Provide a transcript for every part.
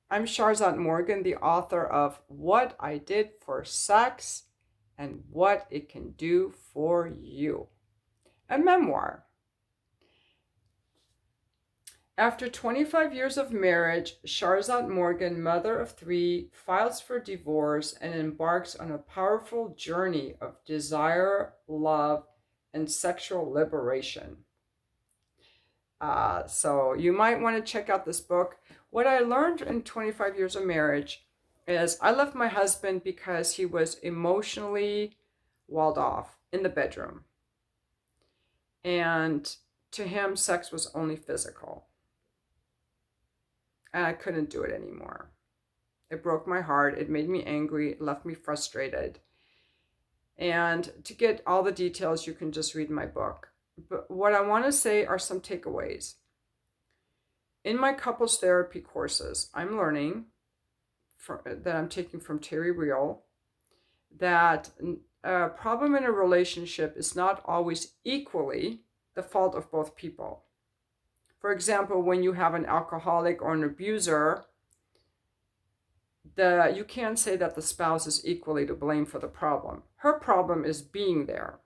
I'm Sharzad Morgan, the author of What I Did for Sex and What It Can Do for You, a memoir. After 25 years of marriage, Sharzad Morgan, mother of three, files for divorce and embarks on a powerful journey of desire, love, and sexual liberation. So you might want to check out this book. What I learned in 25 years of marriage is I left my husband because he was emotionally walled off in the bedroom. And to him, sex was only physical. And I couldn't do it anymore. It broke my heart. It made me angry. It left me frustrated. And to get all the details, you can just read my book. But what I want to say are some takeaways. In my couples therapy courses, I'm learning that I'm taking from Terry Real that a problem in a relationship is not always equally the fault of both people. For example, when you have an alcoholic or an abuser, you can't say that the spouse is equally to blame for the problem. Her problem is being there.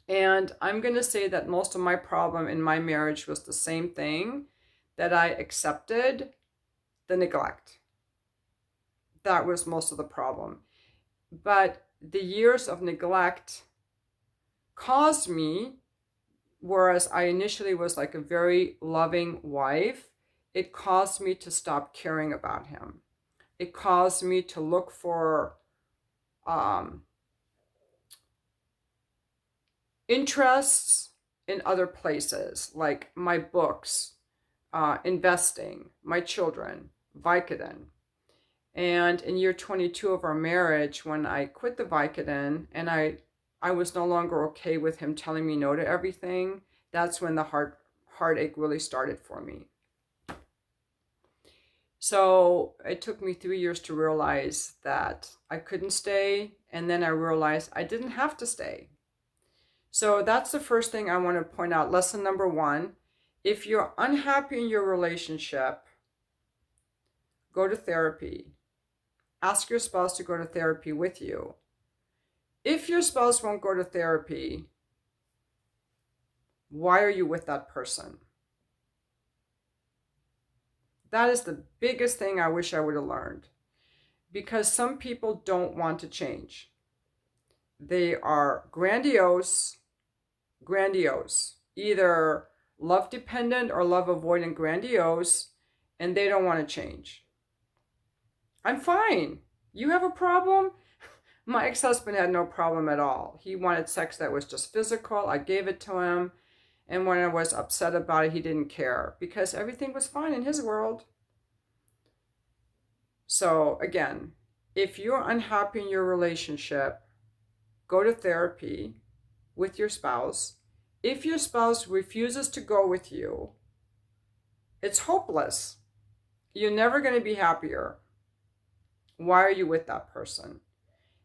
And I'm going to say that most of my problem in my marriage was the same thing, that I accepted the neglect. That was most of the problem. But the years of neglect caused me, whereas I initially was like a very loving wife, it caused me to stop caring about him. It caused me to look for interests in other places, like my books, investing, my children, Vicodin. And in year 22 of our marriage, when I quit the Vicodin and I was no longer okay with him telling me no to everything, that's when the heartache really started for me. So it took me 3 years to realize that I couldn't stay, and then I realized I didn't have to stay. So that's the first thing I want to point out. Lesson number one, if you're unhappy in your relationship, go to therapy. Ask your spouse to go to therapy with you. If your spouse won't go to therapy, why are you with that person? That is the biggest thing I wish I would have learned. Because some people don't want to change. They are grandiose, either love dependent or love avoidant grandiose, and they don't want to change. I'm fine. You have a problem? My ex-husband had no problem at all. He wanted sex that was just physical. I gave it to him. And when I was upset about it, he didn't care because everything was fine in his world. So again, if you're unhappy in your relationship, go to therapy with your spouse. If your spouse refuses to go with you, it's hopeless. You're never going to be happier. Why are you with that person?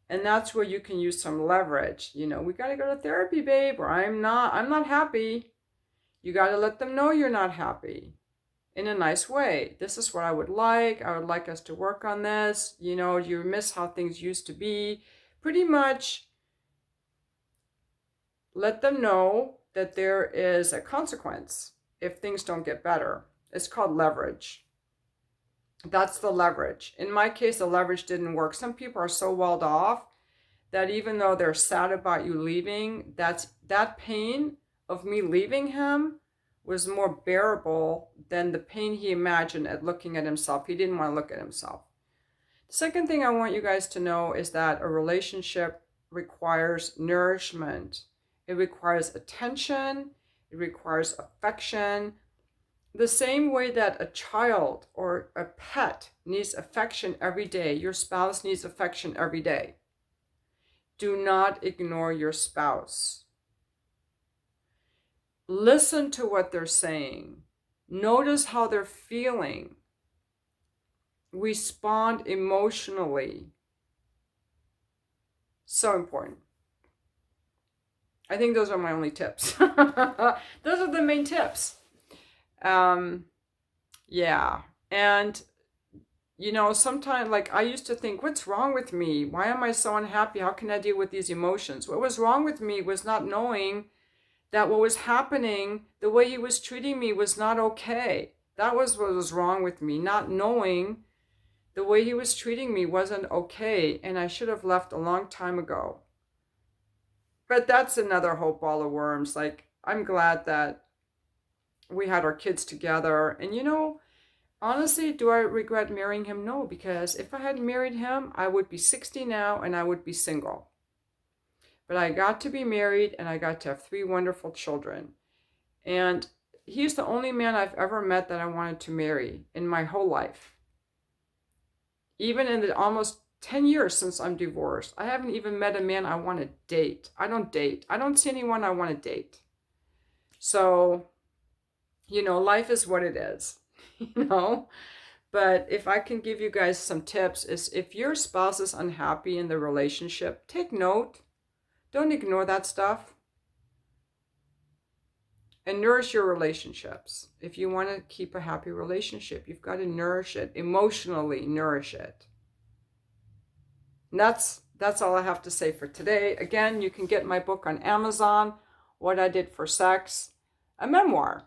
And that's where you can use some leverage. We got to go to therapy, babe, or I'm not happy. You got to let them know you're not happy in a nice way. This is what I would like. I would like us to work on this. You miss how things used to be. Pretty much let them know that there is a consequence if things don't get better. It's called leverage. That's the leverage. In my case, the leverage didn't work. Some people are so walled off that even though they're sad about you leaving, that pain of me leaving him was more bearable than the pain he imagined at looking at himself. He didn't want to look at himself. The second thing I want you guys to know is that a relationship requires nourishment. It requires attention. It requires affection. The same way that a child or a pet needs affection every day, your spouse needs affection every day. Do not ignore your spouse. Listen to what they're saying. Notice how they're feeling. Respond emotionally. So important. I think those are my only tips. Those are the main tips. Yeah. And you know, sometimes, like, I used to think, what's wrong with me? Why am I so unhappy? How can I deal with these emotions? What was wrong with me was not knowing that what was happening, the way he was treating me, was not okay. That was what was wrong with me, not knowing the way he was treating me wasn't okay, and I should have left a long time ago. But that's another whole ball of worms. Like, I'm glad that we had our kids together. And you know, honestly, do I regret marrying him? No, because if I had married him, I would be 60 now and I would be single. But I got to be married and I got to have 3 wonderful children. And he's the only man I've ever met that I wanted to marry in my whole life. Even in the almost 10 years since I'm divorced, I haven't even met a man I want to date. I don't date. I don't see anyone I want to date. So, you know, life is what it is, you know? But if I can give you guys some tips, is if your spouse is unhappy in the relationship, take note. Don't ignore that stuff. And nourish your relationships. If you want to keep a happy relationship, you've got to nourish it, emotionally nourish it. And that's all I have to say for today. Again, you can get my book on Amazon, What I Did for Sex, a memoir.